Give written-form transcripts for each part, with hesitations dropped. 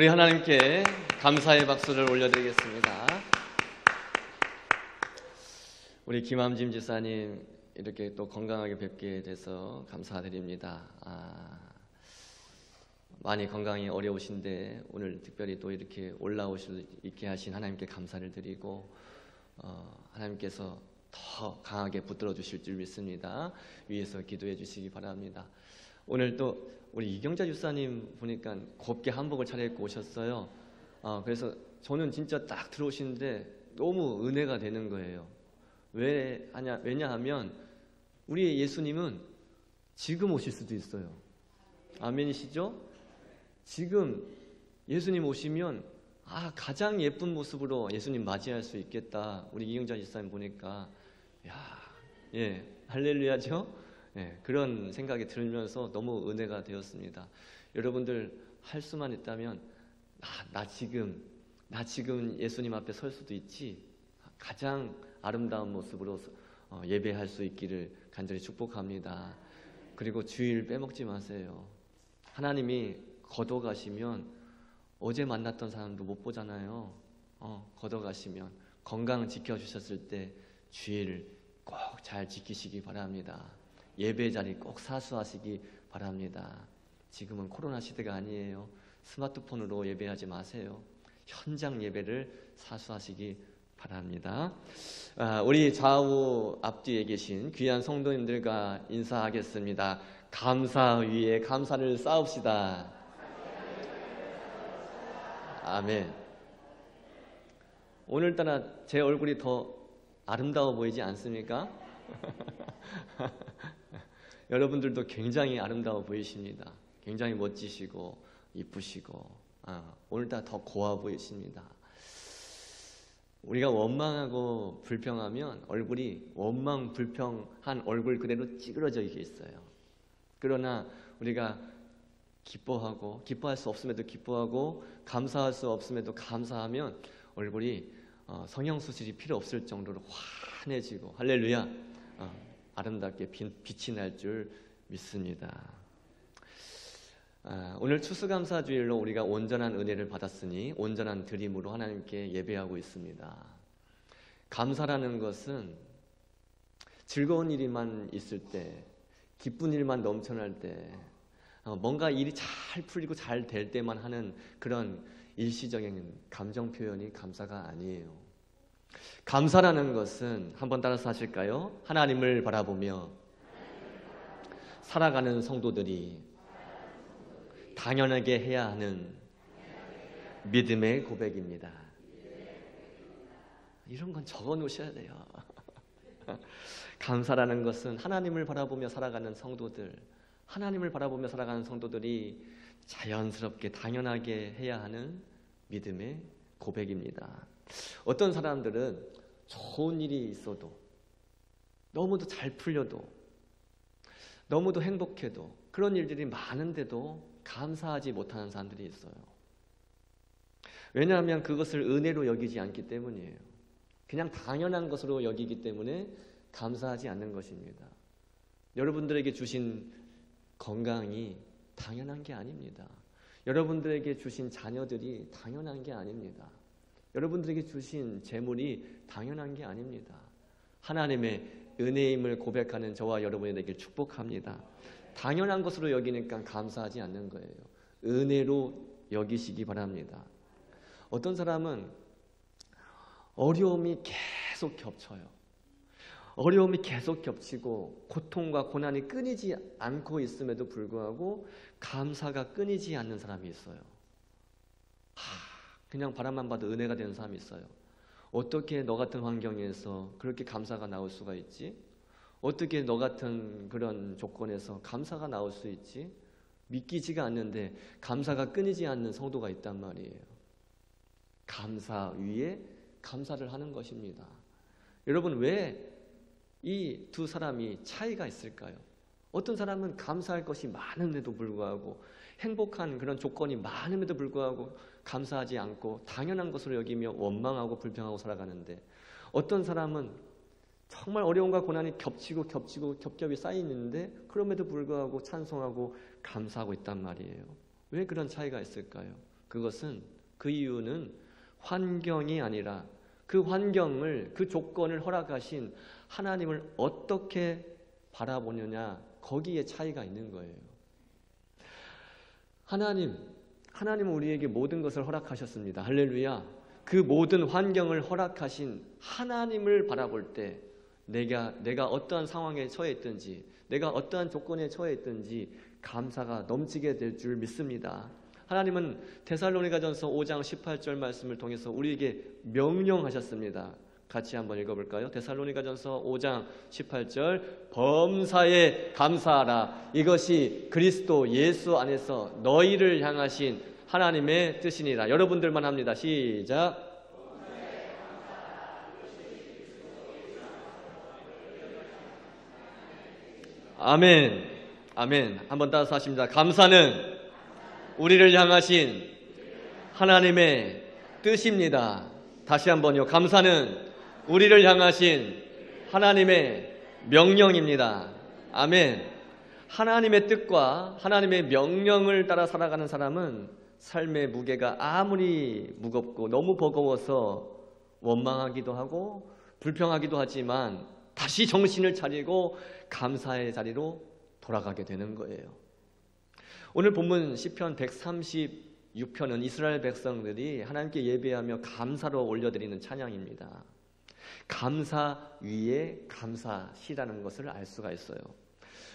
우리 하나님께 감사의 박수를 올려드리겠습니다. 우리 김함짐 지사님 이렇게 또 건강하게 뵙게 돼서 감사드립니다. 많이 건강이 어려우신데 오늘 특별히 또 이렇게 올라오실 수 있게 하신 하나님께 감사를 드리고 하나님께서 더 강하게 붙들어 주실 줄 믿습니다. 위에서 기도해 주시기 바랍니다. 오늘 또 우리 이경자 유사님 보니까 곱게 한복을 차려입고 오셨어요. 그래서 저는 진짜 딱 들어오시는데 너무 은혜가 되는 거예요. 왜냐하면 우리 예수님은 지금 오실 수도 있어요. 아멘이시죠? 지금 예수님 오시면 가장 예쁜 모습으로 예수님 맞이할 수 있겠다. 우리 이경자 유사님 보니까 할렐루야죠? 그런 생각이 들면서 너무 은혜가 되었습니다. 여러분들 할 수만 있다면 나 지금 예수님 앞에 설 수도 있지. 가장 아름다운 모습으로 예배할 수 있기를 간절히 축복합니다. 그리고 주일 빼먹지 마세요. 하나님이 걷어가시면 어제 만났던 사람도 못 보잖아요. 걷어가시면 건강 지켜주셨을 때 주일 꼭 잘 지키시기 바랍니다. 예배 자리 꼭 사수하시기 바랍니다. 지금은 코로나 시대가 아니에요. 스마트폰으로 예배하지 마세요. 현장 예배를 사수하시기 바랍니다. 우리 좌우 앞뒤에 계신 귀한 성도님들과 인사하겠습니다. 감사 위에 감사를 쌓읍시다. 아멘. 오늘따라 제 얼굴이 더 아름다워 보이지 않습니까? 여러분들도 굉장히 아름다워 보이십니다. 굉장히 멋지시고 이쁘시고 오늘따라 더 고와 보이십니다. 우리가 원망하고 불평하면 얼굴이 원망 불평한 얼굴 그대로 찌그러져 있어요. 그러나 우리가 기뻐할 수 없음에도 기뻐하고 감사할 수 없음에도 감사하면 얼굴이 성형수술이 필요 없을 정도로 환해지고 할렐루야 아름답게 빛이 날 줄 믿습니다. 오늘 추수감사주일로 우리가 온전한 은혜를 받았으니 온전한 드림으로 하나님께 예배하고 있습니다. 감사라는 것은 즐거운 일만 있을 때, 기쁜 일만 넘쳐날 때, 뭔가 일이 잘 풀리고 잘 될 때만 하는 그런 일시적인 감정 표현이 감사가 아니에요. 감사라는 것은 한번 따라서 하실까요? 하나님을 바라보며 살아가는 성도들이 당연하게 해야 하는 믿음의 고백입니다. 이런 건 적어 놓으셔야 돼요. 감사라는 것은 하나님을 바라보며 살아가는 성도들, 하나님을 바라보며 살아가는 성도들이 자연스럽게 당연하게 해야 하는 믿음의 고백입니다. 어떤 사람들은 좋은 일이 있어도 너무도 잘 풀려도 너무도 행복해도 그런 일들이 많은데도 감사하지 못하는 사람들이 있어요. 왜냐하면 그것을 은혜로 여기지 않기 때문이에요. 그냥 당연한 것으로 여기기 때문에 감사하지 않는 것입니다. 여러분들에게 주신 건강이 당연한 게 아닙니다. 여러분들에게 주신 자녀들이 당연한 게 아닙니다. 여러분들에게 주신 재물이 당연한 게 아닙니다. 하나님의 은혜임을 고백하는 저와 여러분이 되길 축복합니다. 당연한 것으로 여기니까 감사하지 않는 거예요. 은혜로 여기시기 바랍니다. 어떤 사람은 어려움이 계속 겹쳐요. 어려움이 계속 겹치고 고통과 고난이 끊이지 않고 있음에도 불구하고 감사가 끊이지 않는 사람이 있어요. 그냥 바람만 봐도 은혜가 되는 사람이 있어요. 어떻게 너 같은 환경에서 그렇게 감사가 나올 수가 있지? 어떻게 너 같은 그런 조건에서 감사가 나올 수 있지? 믿기지가 않는데 감사가 끊이지 않는 성도가 있단 말이에요. 감사 위에 감사를 하는 것입니다. 여러분, 왜 이 두 사람이 차이가 있을까요? 어떤 사람은 감사할 것이 많음에도 불구하고 행복한 그런 조건이 많음에도 불구하고 감사하지 않고 당연한 것으로 여기며 원망하고 불평하고 살아가는데, 어떤 사람은 정말 어려움과 고난이 겹치고 겹겹이 쌓이는데 그럼에도 불구하고 찬송하고 감사하고 있단 말이에요. 왜 그런 차이가 있을까요? 그 이유는 환경이 아니라 그 환경을, 그 조건을 허락하신 하나님을 어떻게 바라보느냐, 거기에 차이가 있는 거예요. 하나님은 우리에게 모든 것을 허락하셨습니다. 할렐루야. 그 모든 환경을 허락하신 하나님을 바라볼 때 내가 어떠한 상황에 처해 있든지, 내가 어떠한 조건에 처해 있든지 감사가 넘치게 될 줄 믿습니다. 하나님은 데살로니가전서 5장 18절 말씀을 통해서 우리에게 명령하셨습니다. 같이 한번 읽어볼까요? 데살로니가전서 5장 18절, 범사에 감사하라. 이것이 그리스도 예수 안에서 너희를 향하신 하나님의 뜻이니라. 여러분들만 합니다. 시작. 아멘. 아멘. 한번 따라서 하십니다. 감사는 우리를 향하신 하나님의 뜻입니다. 다시 한번요. 감사는 우리를 향하신 하나님의 명령입니다. 아멘. 하나님의 뜻과 하나님의 명령을 따라 살아가는 사람은 삶의 무게가 아무리 무겁고 너무 버거워서 원망하기도 하고 불평하기도 하지만 다시 정신을 차리고 감사의 자리로 돌아가게 되는 거예요. 오늘 본문 시편 136편은 이스라엘 백성들이 하나님께 예배하며 감사로 올려드리는 찬양입니다. 감사 위에 감사시라는 것을 알 수가 있어요.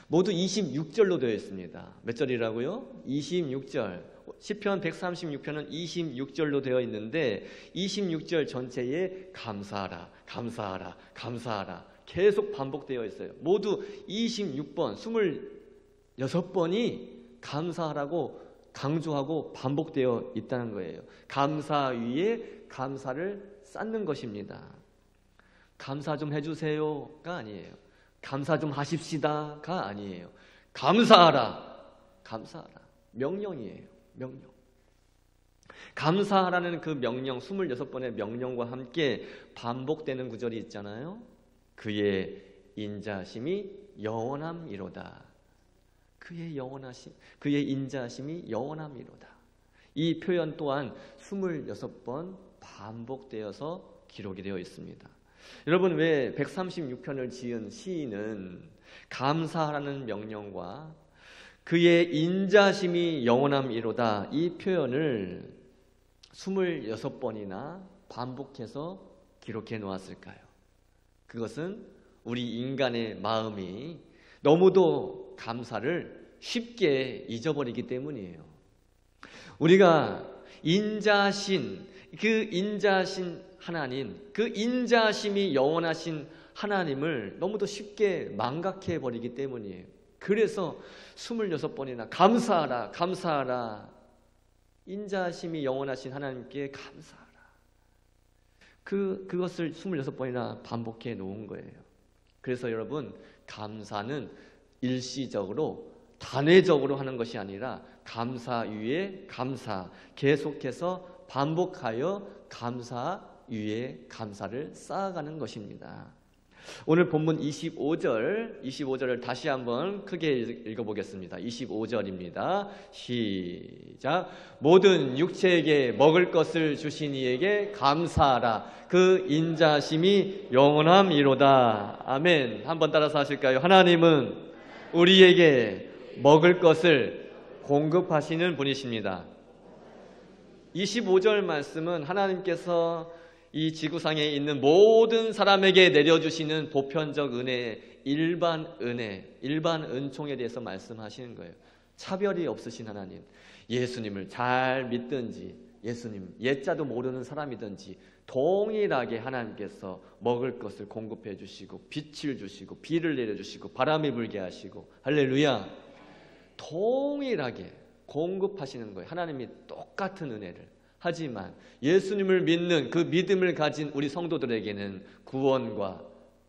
모두 26절로 되어 있습니다. 몇 절이라고요? 26절. 시편 136편은 26절로 되어 있는데 26절 전체에 감사하라, 감사하라, 감사하라 계속 반복되어 있어요. 모두 26번, 26번이 감사하라고 강조하고 반복되어 있다는 거예요. 감사 위에 감사를 쌓는 것입니다. 감사 좀 해주세요가 아니에요. 감사 좀 하십시다가 아니에요. 감사하라, 감사하라. 명령이에요. 명령. 감사하라는 그 명령, 26번의 명령과 함께 반복되는 구절이 있잖아요. 그의 인자심이 영원함이로다. 그의 인자심이 영원함이로다. 이 표현 또한 26번 반복되어서 기록이 되어 있습니다. 여러분, 왜 136편을 지은 시인은 감사하라는 명령과 그의 인자심이 영원함이로다 이 표현을 26번이나 반복해서 기록해 놓았을까요? 그것은 우리 인간의 마음이 너무도 감사를 쉽게 잊어버리기 때문이에요. 우리가 인자신, 그 인자신 하나님, 그 인자심이 영원하신 하나님을 너무도 쉽게 망각해 버리기 때문이에요. 그래서 26번이나 감사하라, 감사하라, 인자심이 영원하신 하나님께 감사하라. 그것을 26번이나 반복해 놓은 거예요. 그래서 여러분, 감사는 일시적으로 단회적으로 하는 것이 아니라 감사 위에 감사, 계속해서 반복하여 감사 위에 감사를 쌓아가는 것입니다. 오늘 본문 25절을 다시 한번 크게 읽어보겠습니다. 25절입니다. 시작. 모든 육체에게 먹을 것을 주신 이에게 감사하라. 그 인자심이 영원함이로다. 아멘. 한번 따라서 하실까요? 하나님은 우리에게 먹을 것을 공급하시는 분이십니다. 25절 말씀은 하나님께서 이 지구상에 있는 모든 사람에게 내려주시는 보편적 은혜, 일반 은총에 대해서 말씀하시는 거예요. 차별이 없으신 하나님, 예수님을 잘 믿든지 예수님 예자도 모르는 사람이든지 동일하게 하나님께서 먹을 것을 공급해 주시고 빛을 주시고 비를 내려주시고 바람이 불게 하시고 할렐루야, 동일하게 공급하시는 거예요. 하나님이 똑같은 은혜를. 하지만 예수님을 믿는 그 믿음을 가진 우리 성도들에게는 구원과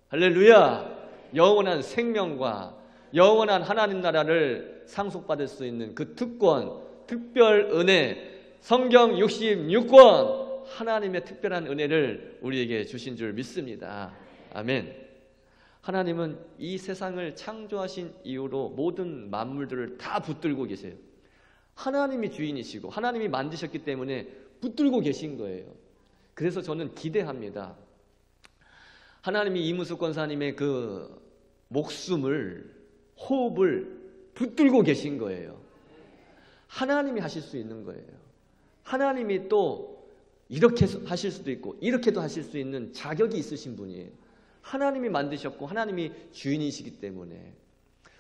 할렐루야, 영원한 생명과 영원한 하나님 나라를 상속받을 수 있는 그 특권, 특별 은혜, 성경 66권 하나님의 특별한 은혜를 우리에게 주신 줄 믿습니다. 아멘. 하나님은 이 세상을 창조하신 이후로 모든 만물들을 다 붙들고 계세요. 하나님이 주인이시고 하나님이 만드셨기 때문에 붙들고 계신 거예요. 그래서 저는 기대합니다. 하나님이 이문숙 권사님의 그 목숨을, 호흡을 붙들고 계신 거예요. 하나님이 하실 수 있는 거예요. 하나님이 또 이렇게 하실 수도 있고 이렇게도 하실 수 있는 자격이 있으신 분이에요. 하나님이 만드셨고 하나님이 주인이시기 때문에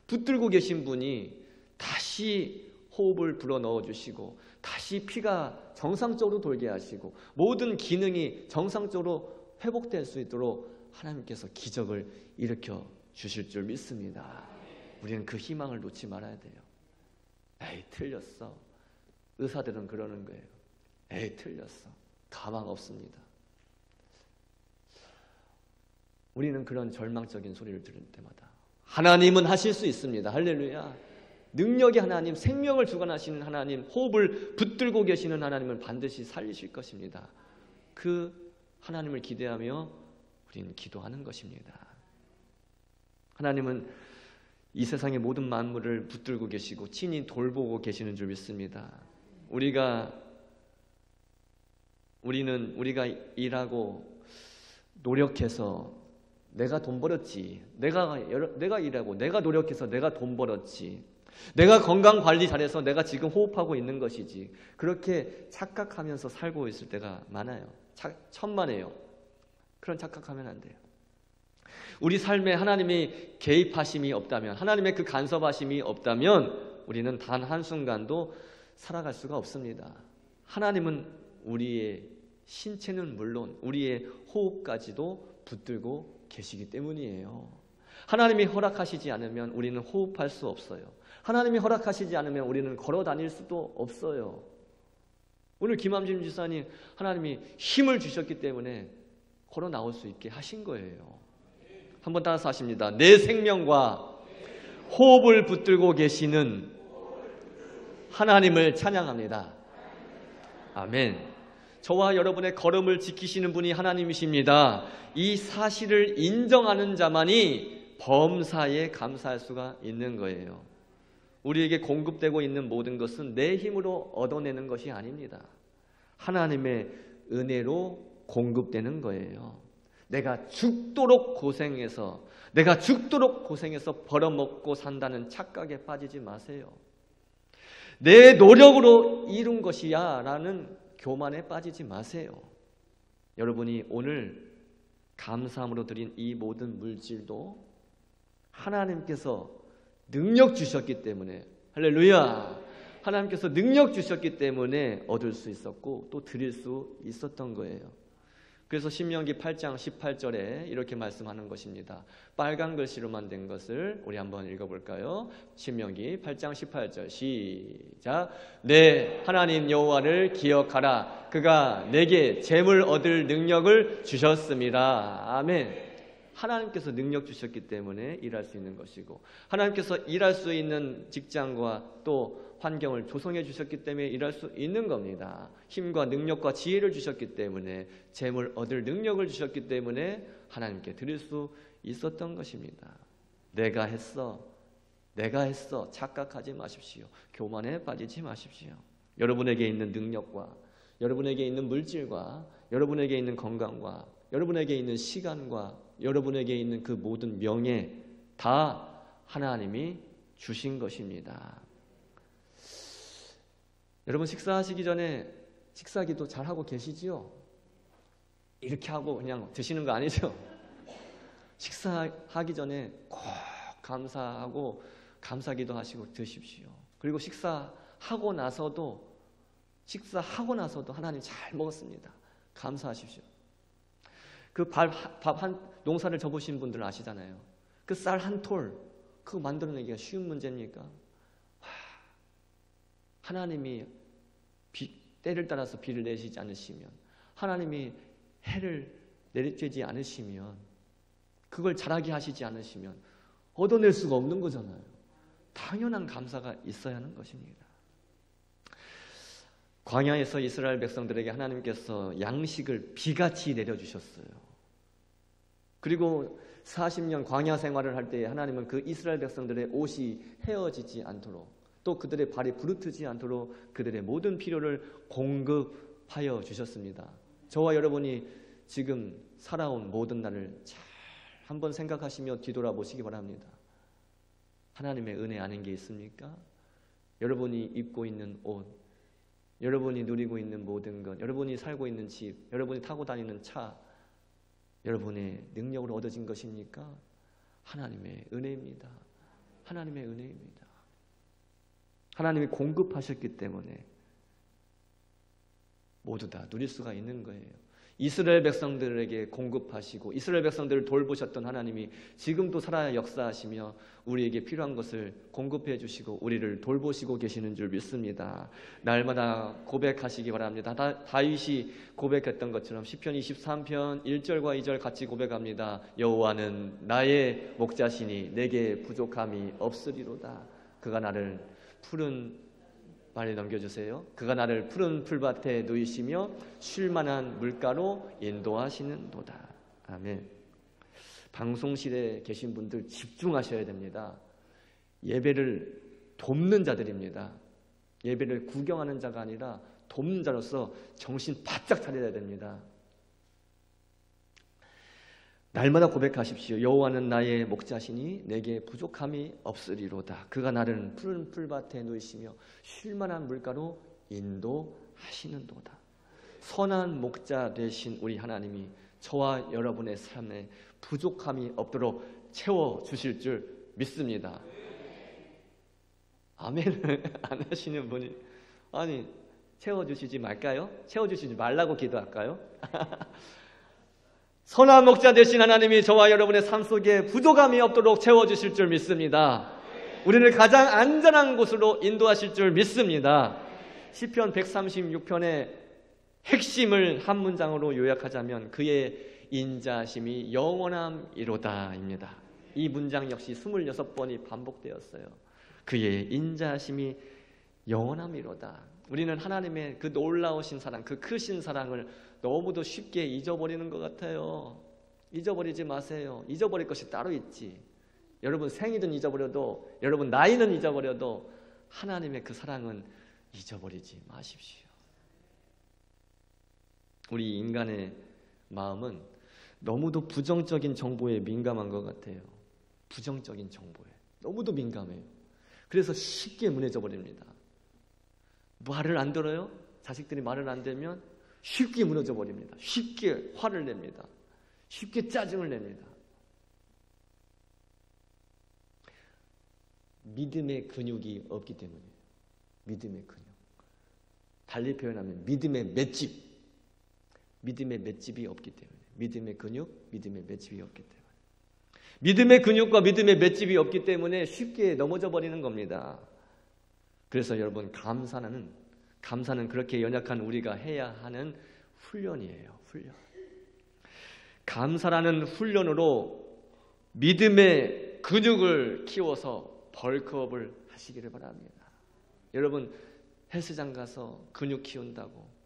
붙들고 계신 분이 다시 호흡을 불어넣어 주시고 다시 피가 정상적으로 돌게 하시고 모든 기능이 정상적으로 회복될 수 있도록 하나님께서 기적을 일으켜 주실 줄 믿습니다. 우리는 그 희망을 놓지 말아야 돼요. 에이, 틀렸어. 의사들은 그러는 거예요. 에이, 틀렸어. 가망 없습니다. 우리는 그런 절망적인 소리를 들을 때마다 하나님은 하실 수 있습니다. 할렐루야. 능력의 하나님, 생명을 주관하시는 하나님, 호흡을 붙들고 계시는 하나님을 반드시 살리실 것입니다. 그 하나님을 기대하며 우리는 기도하는 것입니다. 하나님은 이 세상의 모든 만물을 붙들고 계시고 친히 돌보고 계시는 줄 믿습니다. 우리가 일하고 노력해서 내가 돈 벌었지, 내가 일하고 내가 노력해서 내가 돈 벌었지, 내가 건강 관리 잘해서 내가 지금 호흡하고 있는 것이지, 그렇게 착각하면서 살고 있을 때가 많아요. 천만에요. 그런 착각하면 안 돼요. 우리 삶에 하나님이 개입하심이 없다면, 하나님의 그 간섭하심이 없다면 우리는 단 한순간도 살아갈 수가 없습니다. 하나님은 우리의 신체는 물론 우리의 호흡까지도 붙들고 계시기 때문이에요. 하나님이 허락하시지 않으면 우리는 호흡할 수 없어요. 하나님이 허락하시지 않으면 우리는 걸어 다닐 수도 없어요. 오늘 김함진 지사님, 하나님이 힘을 주셨기 때문에 걸어 나올 수 있게 하신 거예요. 한번 따라서 하십니다. 내 생명과 호흡을 붙들고 계시는 하나님을 찬양합니다. 아멘. 저와 여러분의 걸음을 지키시는 분이 하나님이십니다. 이 사실을 인정하는 자만이 범사에 감사할 수가 있는 거예요. 우리에게 공급되고 있는 모든 것은 내 힘으로 얻어내는 것이 아닙니다. 하나님의 은혜로 공급되는 거예요. 내가 죽도록 고생해서 벌어먹고 산다는 착각에 빠지지 마세요. 내 노력으로 이룬 것이야 라는 교만에 빠지지 마세요. 여러분이 오늘 감사함으로 드린 이 모든 물질도 하나님께서 능력 주셨기 때문에, 할렐루야, 하나님께서 능력 주셨기 때문에 얻을 수 있었고 또 드릴 수 있었던 거예요. 그래서 신명기 8장 18절에 이렇게 말씀하는 것입니다. 빨간 글씨로만 된 것을 우리 한번 읽어볼까요? 신명기 8장 18절 시작. 내 하나님 여호와를 기억하라. 그가 내게 재물 얻을 능력을 주셨습니다. 아멘. 하나님께서 능력 주셨기 때문에 일할 수 있는 것이고, 하나님께서 일할 수 있는 직장과 또 환경을 조성해 주셨기 때문에 일할 수 있는 겁니다. 힘과 능력과 지혜를 주셨기 때문에, 재물 얻을 능력을 주셨기 때문에 하나님께 드릴 수 있었던 것입니다. 내가 했어 착각하지 마십시오. 교만에 빠지지 마십시오. 여러분에게 있는 능력과 여러분에게 있는 물질과 여러분에게 있는 건강과 여러분에게 있는 시간과 여러분에게 있는 그 모든 명예 다 하나님이 주신 것입니다. 여러분, 식사하시기 전에 식사기도 잘 하고 계시지요? 이렇게 하고 그냥 드시는 거 아니죠? 식사하기 전에 꼭 감사하고 감사기도 하시고 드십시오. 그리고 식사하고 나서도 하나님 잘 먹었습니다. 감사하십시오. 그 밥 한 농사를 접으신 분들 아시잖아요. 그 쌀 한 톨 그거 만들어내기가 쉬운 문제입니까? 하나님이 때를 따라서 비를 내리지 않으시면, 하나님이 해를 내리쬐지 않으시면, 그걸 자라게 하시지 않으시면 얻어낼 수가 없는 거잖아요. 당연한 감사가 있어야 하는 것입니다. 광야에서 이스라엘 백성들에게 하나님께서 양식을 비같이 내려주셨어요. 그리고 40년 광야 생활을 할 때 하나님은 그 이스라엘 백성들의 옷이 헤어지지 않도록 또 그들의 발이 부르트지 않도록 그들의 모든 필요를 공급하여 주셨습니다. 저와 여러분이 지금 살아온 모든 날을 잘 한번 생각하시며 뒤돌아보시기 바랍니다. 하나님의 은혜 아닌 게 있습니까? 여러분이 입고 있는 옷, 여러분이 누리고 있는 모든 것, 여러분이 살고 있는 집, 여러분이 타고 다니는 차, 여러분의 능력으로 얻어진 것입니까? 하나님의 은혜입니다. 하나님의 은혜입니다. 하나님이 공급하셨기 때문에 모두 다 누릴 수가 있는 거예요. 이스라엘 백성들에게 공급하시고 이스라엘 백성들을 돌보셨던 하나님이 지금도 살아 역사하시며 우리에게 필요한 것을 공급해 주시고 우리를 돌보시고 계시는 줄 믿습니다. 날마다 고백하시기 바랍니다. 다윗이 고백했던 것처럼 시편 23편 1절과 2절 같이 고백합니다. 여호와는 나의 목자시니 내게 부족함이 없으리로다. 그가 나를 푸른 빨리 넘겨주세요. 그가 나를 푸른 풀밭에 누이시며 쉴만한 물가로 인도하시는도다. 아멘. 방송실에 계신 분들 집중하셔야 됩니다. 예배를 돕는 자들입니다. 예배를 구경하는 자가 아니라 돕는 자로서 정신 바짝 차려야 됩니다. 날마다 고백하십시오. 여호와는 나의 목자시니 내게 부족함이 없으리로다. 그가 나를 푸른 풀밭에 누이시며 쉴만한 물가로 인도하시는도다. 선한 목자 되신 우리 하나님이 저와 여러분의 삶에 부족함이 없도록 채워주실 줄 믿습니다. 아멘을 안 하시는 분이 아니 채워주시지 말까요? 채워주시지 말라고 기도할까요? 선한 목자 되신 하나님이 저와 여러분의 삶 속에 부족함이 없도록 채워주실 줄 믿습니다. 우리를 가장 안전한 곳으로 인도하실 줄 믿습니다. 시편 136편의 핵심을 한 문장으로 요약하자면 그의 인자심이 영원함이로다입니다. 이 문장 역시 26번이 반복되었어요. 그의 인자심이 영원함이로다. 우리는 하나님의 그 놀라우신 사랑, 그 크신 사랑을 너무도 쉽게 잊어버리는 것 같아요. 잊어버리지 마세요. 잊어버릴 것이 따로 있지. 여러분 생이든 잊어버려도, 여러분 나이는 잊어버려도 하나님의 그 사랑은 잊어버리지 마십시오. 우리 인간의 마음은 너무도 부정적인 정보에 민감한 것 같아요. 부정적인 정보에 너무도 민감해요. 그래서 쉽게 무너져 버립니다. 말을 안 들어요? 자식들이 말을 안 들면 쉽게 무너져 버립니다. 쉽게 화를 냅니다. 쉽게 짜증을 냅니다. 믿음의 근육이 없기 때문이에요. 믿음의 근육. 달리 표현하면 믿음의 맷집. 믿음의 맷집이 없기 때문에. 믿음의 근육, 믿음의 맷집이 없기 때문에. 믿음의 근육과 믿음의 맷집이 없기 때문에 쉽게 넘어져 버리는 겁니다. 그래서 여러분 감사는 그렇게 연약한 우리가 해야 하는 훈련이에요. 훈련. 감사라는 훈련으로 믿음의 근육을 키워서 벌크업을 하시기를 바랍니다. 여러분 헬스장 가서 근육 키운다고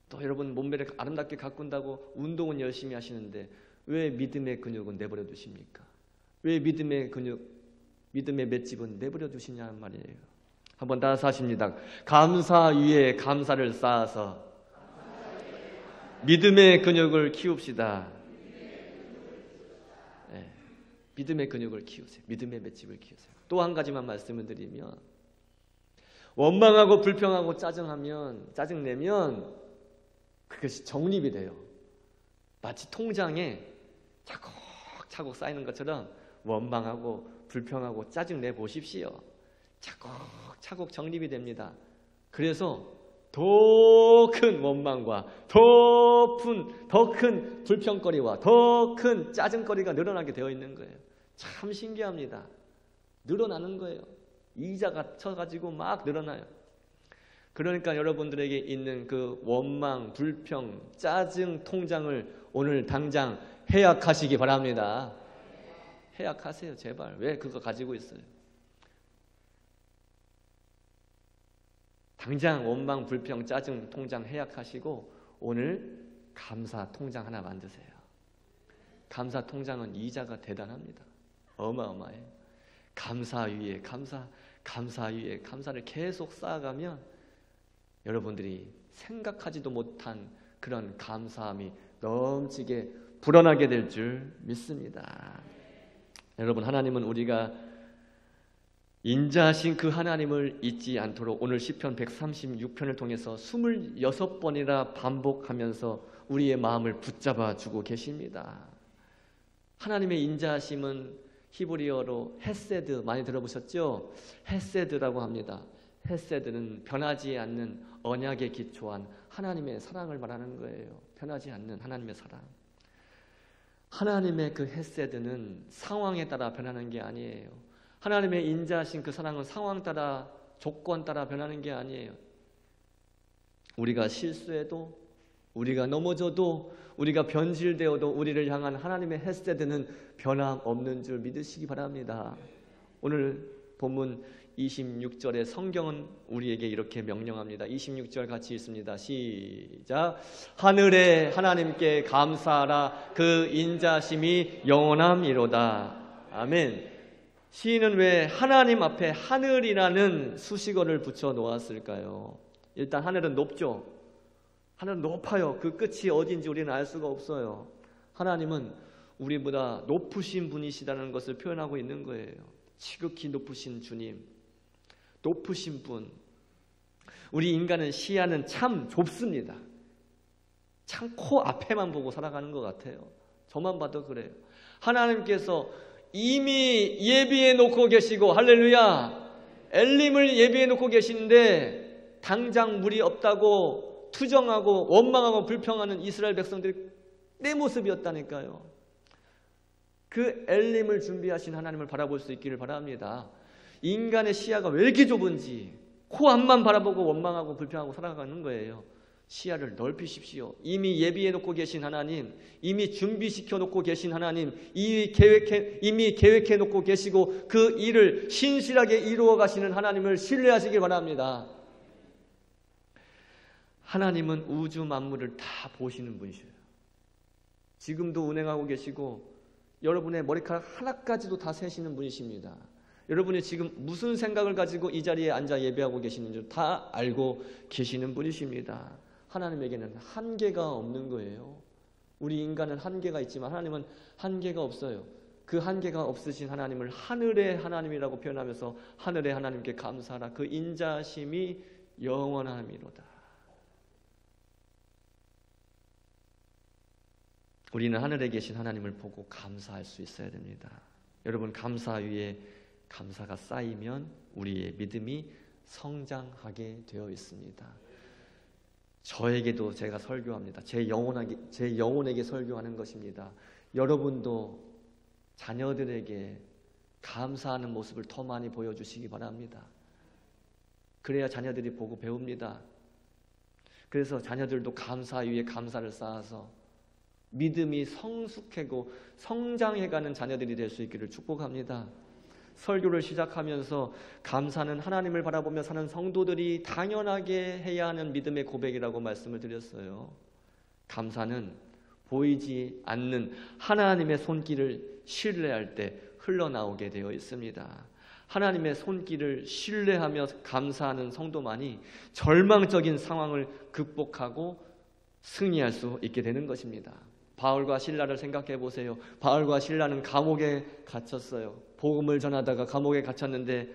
또 여러분 몸매를 아름답게 가꾼다고 운동은 열심히 하시는데 왜 믿음의 근육은 내버려 두십니까? 왜 믿음의 근육, 믿음의 맷집은 내버려 두시냐는 말이에요. 한번 따라서 하십니다. 감사 위에 감사를 쌓아서 믿음의 근육을 키웁시다. 네, 믿음의 근육을 키우세요. 믿음의 맷집을 키우세요. 또 한 가지만 말씀을 드리면 원망하고 불평하고 짜증내면 그것이 정립이 돼요. 마치 통장에 차곡차곡 쌓이는 것처럼 원망하고 불평하고 짜증내 보십시오. 차곡차곡 정립이 됩니다. 그래서 더 큰 원망과 더 큰 불평거리와 더 큰 짜증거리가 늘어나게 되어 있는 거예요. 참 신기합니다. 늘어나는 거예요. 이자가 쳐가지고 막 늘어나요. 그러니까 여러분들에게 있는 그 원망, 불평, 짜증 통장을 오늘 당장 해약하시기 바랍니다. 해약하세요, 제발. 왜 그거 가지고 있어요? 당장 원망, 불평, 짜증 통장 해약하시고 오늘 감사 통장 하나 만드세요. 감사 통장은 이자가 대단합니다. 어마어마해요. 감사 위에 감사, 감사 위에 감사를 계속 쌓아가면 여러분들이 생각하지도 못한 그런 감사함이 넘치게 불어나게 될 줄 믿습니다. 여러분, 하나님은 우리가 인자하신 그 하나님을 잊지 않도록 오늘 시편 136편을 통해서 26번이나 반복하면서 우리의 마음을 붙잡아 주고 계십니다. 하나님의 인자하심은 히브리어로 헤세드, 많이 들어보셨죠? 헤세드라고 합니다. 헤세드는 변하지 않는 언약에 기초한 하나님의 사랑을 말하는 거예요. 변하지 않는 하나님의 사랑. 하나님의 그 헤세드는 상황에 따라 변하는 게 아니에요. 하나님의 인자하신 그 사랑은 상황 따라, 조건 따라 변하는 게 아니에요. 우리가 실수해도, 우리가 넘어져도, 우리가 변질되어도 우리를 향한 하나님의 헤세드는 변함없는 줄 믿으시기 바랍니다. 오늘 본문 26절의 성경은 우리에게 이렇게 명령합니다. 26절 같이 읽습니다. 시작. 하늘의 하나님께 감사하라. 그 인자심이 영원함이로다. 아멘. 시인은 왜 하나님 앞에 하늘이라는 수식어를 붙여 놓았을까요? 일단 하늘은 높죠. 하늘은 높아요. 그 끝이 어딘지 우리는 알 수가 없어요. 하나님은 우리보다 높으신 분이시다는 것을 표현하고 있는 거예요. 지극히 높으신 주님, 높으신 분. 우리 인간은 시야는 참 좁습니다. 참 코 앞에만 보고 살아가는 것 같아요. 저만 봐도 그래요. 하나님께서 이미 예비해 놓고 계시고, 할렐루야, 엘림을 예비해 놓고 계시는데 당장 물이 없다고 투정하고 원망하고 불평하는 이스라엘 백성들이 내 모습이었다니까요. 그 엘림을 준비하신 하나님을 바라볼 수 있기를 바랍니다. 인간의 시야가 왜 이렇게 좁은지 코 앞만 바라보고 원망하고 불평하고 살아가는 거예요. 시야를 넓히십시오. 이미 예비해 놓고 계신 하나님, 이미 준비시켜 놓고 계신 하나님, 이미 계획해 놓고 계시고 그 일을 신실하게 이루어 가시는 하나님을 신뢰하시기 바랍니다. 하나님은 우주 만물을 다 보시는 분이셔요. 지금도 운행하고 계시고 여러분의 머리카락 하나까지도 다 세시는 분이십니다. 여러분이 지금 무슨 생각을 가지고 이 자리에 앉아 예배하고 계시는지 다 알고 계시는 분이십니다. 하나님에게는 한계가 없는 거예요. 우리 인간은 한계가 있지만 하나님은 한계가 없어요. 그 한계가 없으신 하나님을 하늘의 하나님이라고 표현하면서 하늘의 하나님께 감사하라. 그 인자심이 영원함이로다. 우리는 하늘에 계신 하나님을 보고 감사할 수 있어야 됩니다. 여러분, 감사 위에 감사가 쌓이면 우리의 믿음이 성장하게 되어 있습니다. 저에게도 제가 설교합니다. 제 영혼에게 설교하는 것입니다. 여러분도 자녀들에게 감사하는 모습을 더 많이 보여주시기 바랍니다. 그래야 자녀들이 보고 배웁니다. 그래서 자녀들도 감사 위에 감사를 쌓아서 믿음이 성숙하고 성장해가는 자녀들이 될 수 있기를 축복합니다. 설교를 시작하면서 감사는 하나님을 바라보며 사는 성도들이 당연하게 해야 하는 믿음의 고백이라고 말씀을 드렸어요. 감사는 보이지 않는 하나님의 손길을 신뢰할 때 흘러나오게 되어 있습니다. 하나님의 손길을 신뢰하며 감사하는 성도만이 절망적인 상황을 극복하고 승리할 수 있게 되는 것입니다. 바울과 실라를 생각해 보세요. 바울과 실라는 감옥에 갇혔어요. 복음을 전하다가 감옥에 갇혔는데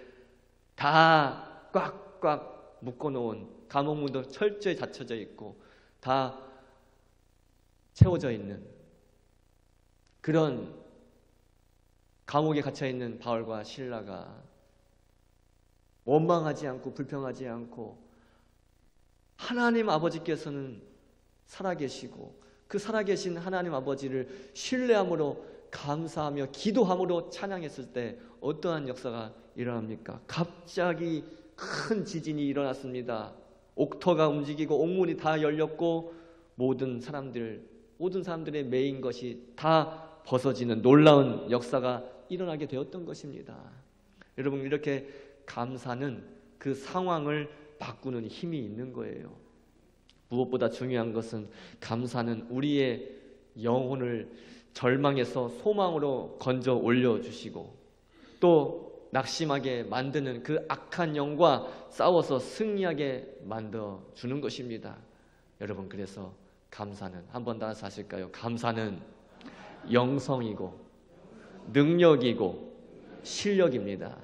다 꽉꽉 묶어놓은 감옥문도 철저히 닫혀져 있고 다 채워져 있는 그런 감옥에 갇혀있는 바울과 실라가 원망하지 않고 불평하지 않고 하나님 아버지께서는 살아계시고 그 살아계신 하나님 아버지를 신뢰함으로 감사하며 기도함으로 찬양했을 때 어떠한 역사가 일어납니까? 갑자기 큰 지진이 일어났습니다. 옥터가 움직이고 옥문이 다 열렸고 모든 사람들의 매인 것이 다 벗어지는 놀라운 역사가 일어나게 되었던 것입니다. 여러분, 이렇게 감사는 그 상황을 바꾸는 힘이 있는 거예요. 무엇보다 중요한 것은 감사는 우리의 영혼을 절망에서 소망으로 건져 올려주시고 또 낙심하게 만드는 그 악한 영과 싸워서 승리하게 만들어 주는 것입니다. 여러분, 그래서 감사는, 한번 따라서 하실까요? 감사는 영성이고 능력이고 실력입니다.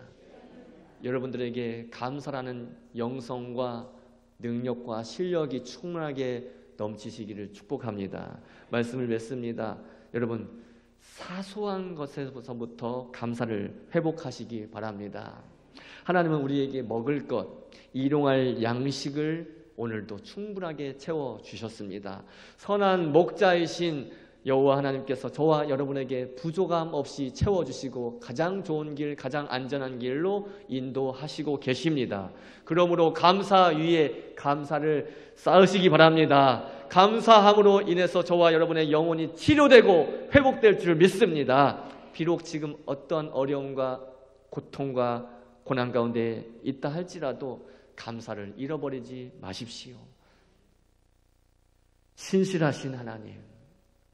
여러분들에게 감사라는 영성과 능력과 실력이 충분하게 넘치시기를 축복합니다. 말씀을 맺습니다. 여러분, 사소한 것에서부터 감사를 회복하시기 바랍니다. 하나님은 우리에게 먹을 것, 일용할 양식을 오늘도 충분하게 채워주셨습니다. 선한 목자이신 여호와 하나님께서 저와 여러분에게 부족함 없이 채워주시고 가장 좋은 길, 가장 안전한 길로 인도하시고 계십니다. 그러므로 감사 위에 감사를 쌓으시기 바랍니다. 감사함으로 인해서 저와 여러분의 영혼이 치료되고 회복될 줄 믿습니다. 비록 지금 어떤 어려움과 고통과 고난 가운데 있다 할지라도 감사를 잃어버리지 마십시오. 신실하신 하나님,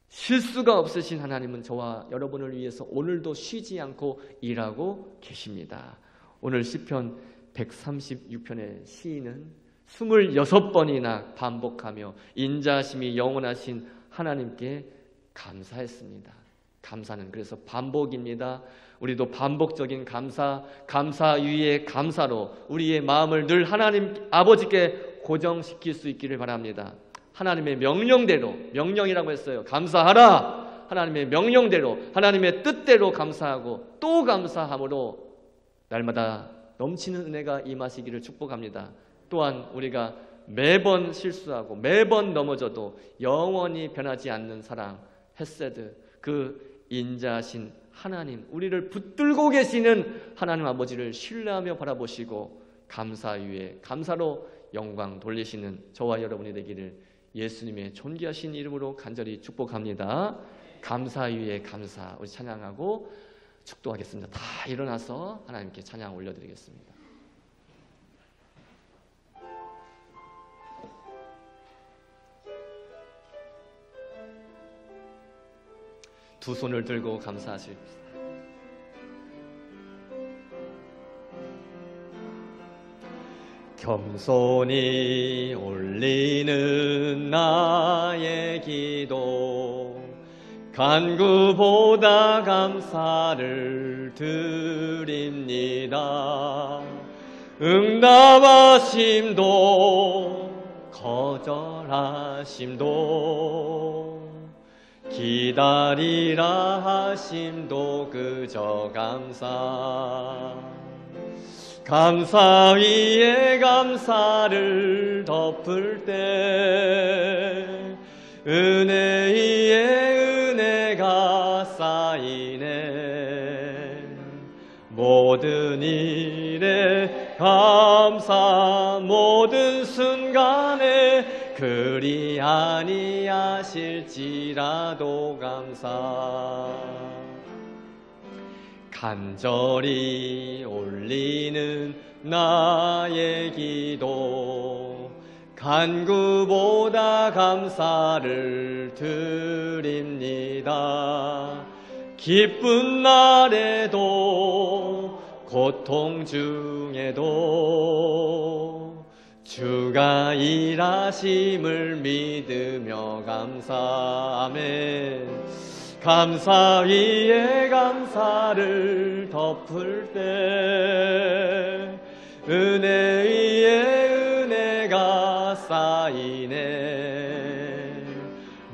실수가 없으신 하나님은 저와 여러분을 위해서 오늘도 쉬지 않고 일하고 계십니다. 오늘 시편 136편의 시인은 26번이나 반복하며 인자하심이 영원하신 하나님께 감사했습니다. 감사는 그래서 반복입니다. 우리도 반복적인 감사 위에 감사로 우리의 마음을 늘 하나님 아버지께 고정시킬 수 있기를 바랍니다. 하나님의 명령대로, 명령이라고 했어요. 감사하라! 하나님의 명령대로, 하나님의 뜻대로 감사하고 또 감사함으로 날마다 넘치는 은혜가 임하시기를 축복합니다. 또한 우리가 매번 실수하고 매번 넘어져도 영원히 변하지 않는 사랑, 헤세드, 그 인자하신 하나님, 우리를 붙들고 계시는 하나님 아버지를 신뢰하며 바라보시고 감사 위에 감사로 영광 돌리시는 저와 여러분이 되기를 예수님의 존귀하신 이름으로 간절히 축복합니다. 감사 위에 감사, 우리 찬양하고 축도하겠습니다. 다 일어나서 하나님께 찬양 올려드리겠습니다. 두 손을 들고 감사하십시오. 겸손히 올리는 나의 기도, 간구보다 감사를 드립니다. 응답하심도 거절하심도 기다리라 하심도 그저 감사. 감사 위에 감사를 덮을 때 은혜 위에 은혜가 쌓이네. 모든 일에 감사, 모든 순간에 그리 아니하실지라도 감사. 간절히 올리는 나의 기도, 간구보다 감사를 드립니다. 기쁜 날에도 고통 중에도 주가 일하심을 믿으며 감사. 아멘. 감사 위에 감사를 덮을 때 은혜 위에 은혜가 쌓이네.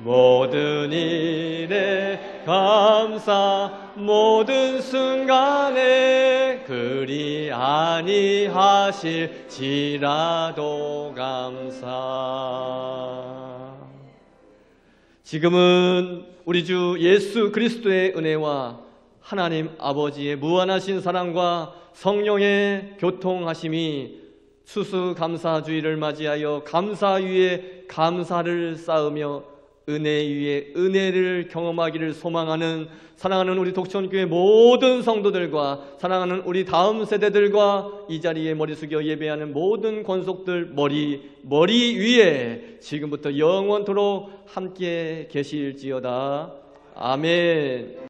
모든 일에 감사, 모든 순간에 그리 아니하실지라도 감사. 지금은 우리 주 예수 그리스도의 은혜와 하나님 아버지의 무한하신 사랑과 성령의 교통하심이 추수감사주의를 맞이하여 감사 위에 감사를 쌓으며 은혜 위에 은혜를 경험하기를 소망하는 사랑하는 우리 독천교회 모든 성도들과 사랑하는 우리 다음 세대들과 이 자리에 머리 숙여 예배하는 모든 권속들 머리 위에 지금부터 영원토록 함께 계실지어다. 아멘.